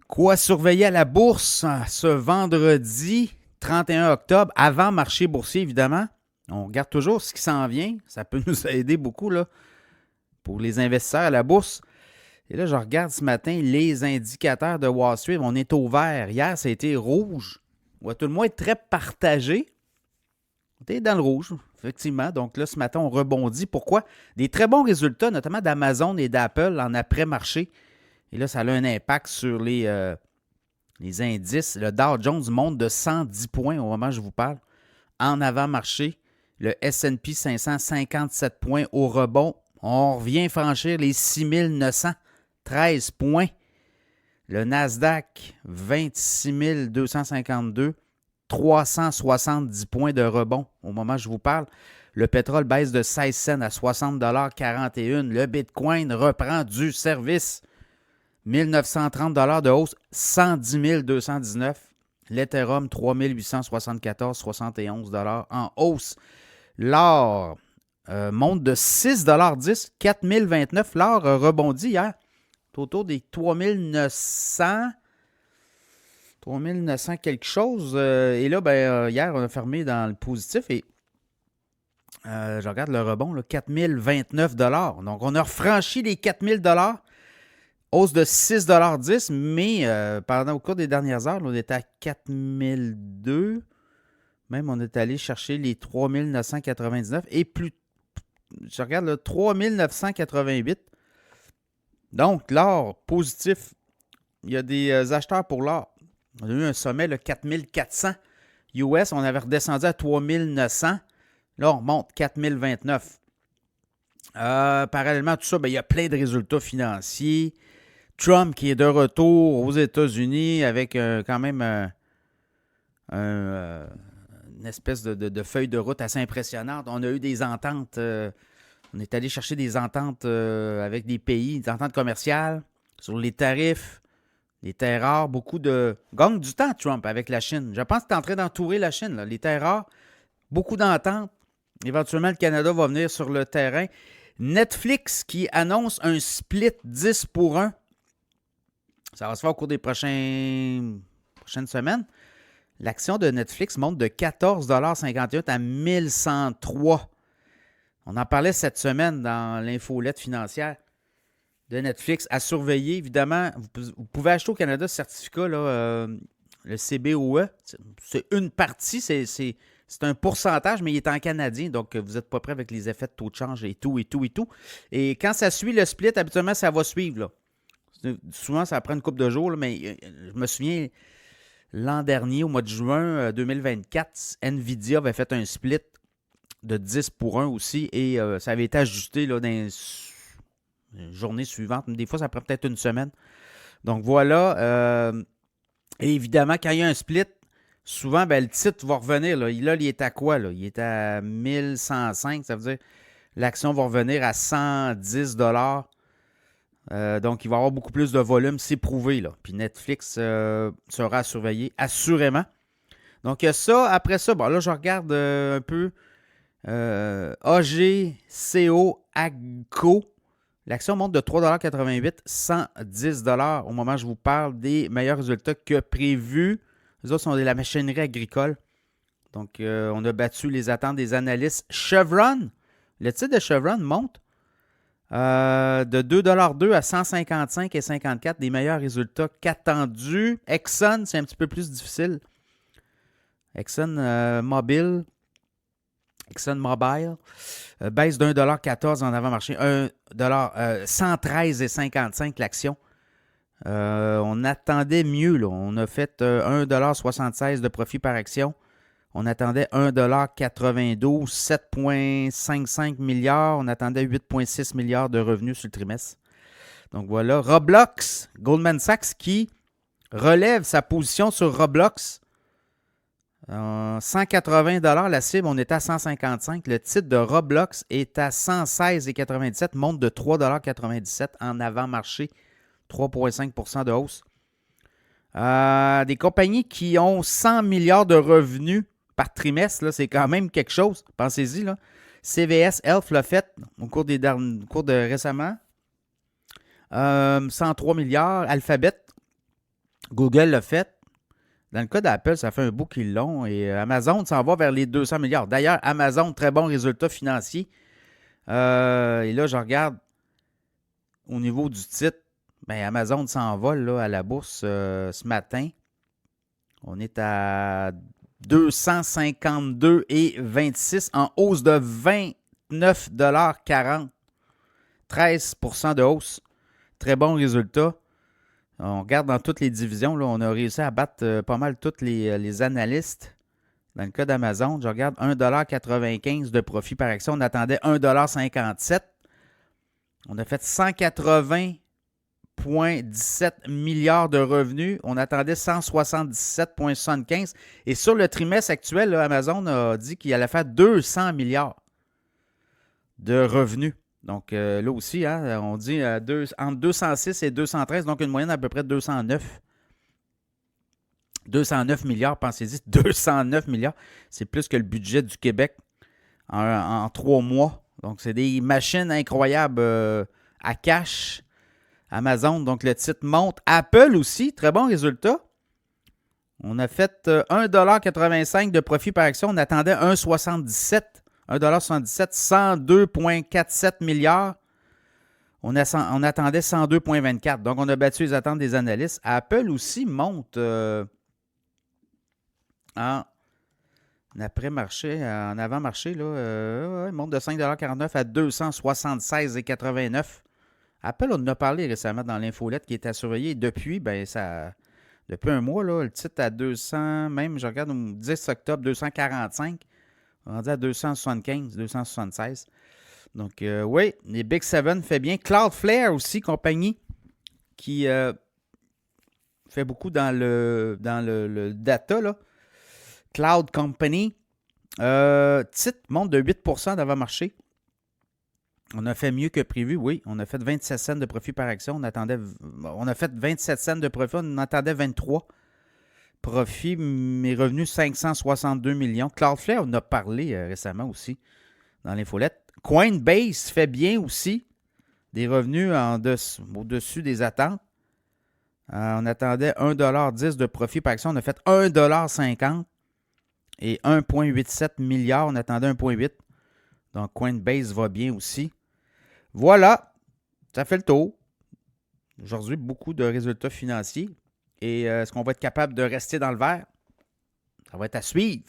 Quoi surveiller à la bourse ce vendredi 31 octobre, avant marché boursier évidemment. On regarde toujours ce qui s'en vient. Ça peut nous aider beaucoup là, pour les investisseurs à la bourse. Et là, je regarde ce matin les indicateurs de Wall Street. On est au vert. Hier, ça a été rouge. On va tout le moins être très partagé. On est dans le rouge, effectivement. Donc là, ce matin, on rebondit. Pourquoi? Des très bons résultats, notamment d'Amazon et d'Apple en après-marché. Et là, ça a un impact sur les indices. Le Dow Jones monte de 110 points au moment où je vous parle. En avant-marché, le S&P 500, 57 points au rebond. On revient franchir les 6913 points. Le Nasdaq, 26 252, 370 points de rebond au moment où je vous parle. Le pétrole baisse de 16 cents à 60,41 $. Le Bitcoin reprend du service. 1930 $ de hausse, 110 219. L'Ethereum, 3874,71 $ en hausse. L'or monte de 6,10 $, 4029. L'or rebondit hier. Autour des 3900 quelque chose. Et là, hier, on a fermé dans le positif et je regarde le rebond, là, 4029 $. Donc, on a refranchi les 4000 $. Hausse de 6,10 $, mais au cours des dernières heures, on était à 4002. Même, on est allé chercher les 3999 et plus. Je regarde le 3988. Donc, l'or positif. Il y a des acheteurs pour l'or. On a eu un sommet, le 4400 US. On avait redescendu à 3900. Là, on remonte 4029. Parallèlement à tout ça, il y a plein de résultats financiers. Trump qui est de retour aux États-Unis avec quand même une espèce de feuille de route assez impressionnante. On a eu des ententes, on est allé chercher des ententes avec des pays, des ententes commerciales sur les tarifs, les terres rares, beaucoup de... Gagne du temps, Trump, avec la Chine. Je pense qu'il est en train d'entourer la Chine, là. Les terres rares, beaucoup d'ententes. Éventuellement, le Canada va venir sur le terrain. Netflix qui annonce un split 10 pour 1. Ça va se faire au cours des prochaines semaines. L'action de Netflix monte de 14,51 $ à 1103. On en parlait cette semaine dans l'infolette financière de Netflix. À surveiller, évidemment, vous pouvez acheter au Canada ce certificat, là, le CBOE. C'est une partie, c'est un pourcentage, mais il est en canadien, donc vous n'êtes pas prêt avec les effets de taux de change et tout. Et quand ça suit le split, habituellement, ça va suivre, là. Souvent, ça prend une couple de jours, là, mais je me souviens, l'an dernier, au mois de juin 2024, NVIDIA avait fait un split de 10 pour 1 aussi et ça avait été ajusté là, dans les journées suivantes. Des fois, ça prend peut-être une semaine. Donc voilà. Et évidemment, quand il y a un split, souvent, le titre va revenir. Là, il est à quoi? Là? Il est à 1105. Ça veut dire l'action va revenir à 110 $. Donc, il va y avoir beaucoup plus de volume, c'est prouvé. Là. Puis Netflix sera à surveiller, assurément. Donc, il y a ça. Après ça, là, je regarde un peu AGCO Agco. L'action monte de 3,88 $, 110 $ au moment où je vous parle des meilleurs résultats que prévus. Les autres sont de la machinerie agricole. Donc, on a battu les attentes des analystes. Chevron, le titre de Chevron monte. De 2,2 $ à 155,54 $, des meilleurs résultats qu'attendus. Exxon, c'est un petit peu plus difficile. Exxon Mobil baisse de 1,14 $ en avant-marché. 113,55 $ l'action. On attendait mieux, là. On a fait 1,76 $ de profit par action. On attendait 1,92 $, 7,55 milliards. On attendait 8,6 milliards de revenus sur le trimestre. Donc voilà. Roblox, Goldman Sachs qui relève sa position sur Roblox. 180 $ la cible, on est à 155. Le titre de Roblox est à 116,97, monte de 3,97 $ en avant-marché. 3,5 % de hausse. Des compagnies qui ont 100 milliards de revenus par trimestre, là, c'est quand même quelque chose. Pensez-y, là. CVS Health l'a fait au cours de récemment. 103 milliards. Alphabet Google l'a fait. Dans le cas d'Apple, ça fait un bout qu'ils l'ont. Et Amazon s'en va vers les 200 milliards. D'ailleurs, Amazon, très bon résultat financier. Et là, je regarde au niveau du titre. Ben, Amazon s'envole là, à la bourse ce matin. On est à 252,26 en hausse de 29,40 13% de hausse. Très bon résultat. On regarde dans toutes les divisions. Là, on a réussi à battre pas mal tous les analystes. Dans le cas d'Amazon, je regarde 1,95 $ de profit par action. On attendait 1,57 $. On a fait 180,17 milliards de revenus. On attendait 177,75. Et sur le trimestre actuel, là, Amazon a dit qu'il allait faire 200 milliards de revenus. Donc là aussi, hein, on dit entre 206 et 213, donc une moyenne à peu près de 209. 209 milliards, pensez-y, 209 milliards. C'est plus que le budget du Québec en 3 mois. Donc, c'est des machines incroyables à cash. Amazon, donc le titre monte. Apple aussi, très bon résultat. On a fait 1,85 $ de profit par action. On attendait 1,77 $. 102,47 milliards. On attendait 102,24. Donc, on a battu les attentes des analystes. Apple aussi monte en après-marché, en avant-marché. Il monte de 5,49 $ à 276,89 $. Apple, on en a parlé récemment dans l'infolette qui est à surveiller. Depuis, depuis un mois, là, le titre à 200, même je regarde au 10 octobre, 245. On est rendu à 275, 276. Donc, oui, les Big Seven fait bien. Cloudflare aussi, compagnie qui fait beaucoup dans le data, là. Cloud Company. Titre monte de 8% d'avant-marché. On a fait mieux que prévu, oui. On a fait 27 cents de profit par action. On a fait 27 cents de profit. On attendait 23. Profit, mes revenus, 562 millions. Cloudflare, on en a parlé récemment aussi dans l'infolette. Coinbase fait bien aussi. Des revenus au-dessus des attentes. On attendait 1,10 $ de profit par action. On a fait 1,50 $ et 1,87 milliard. On attendait 1,8. Donc, Coinbase va bien aussi. Voilà, ça fait le tour. Aujourd'hui, beaucoup de résultats financiers. Et est-ce qu'on va être capable de rester dans le vert? Ça va être à suivre.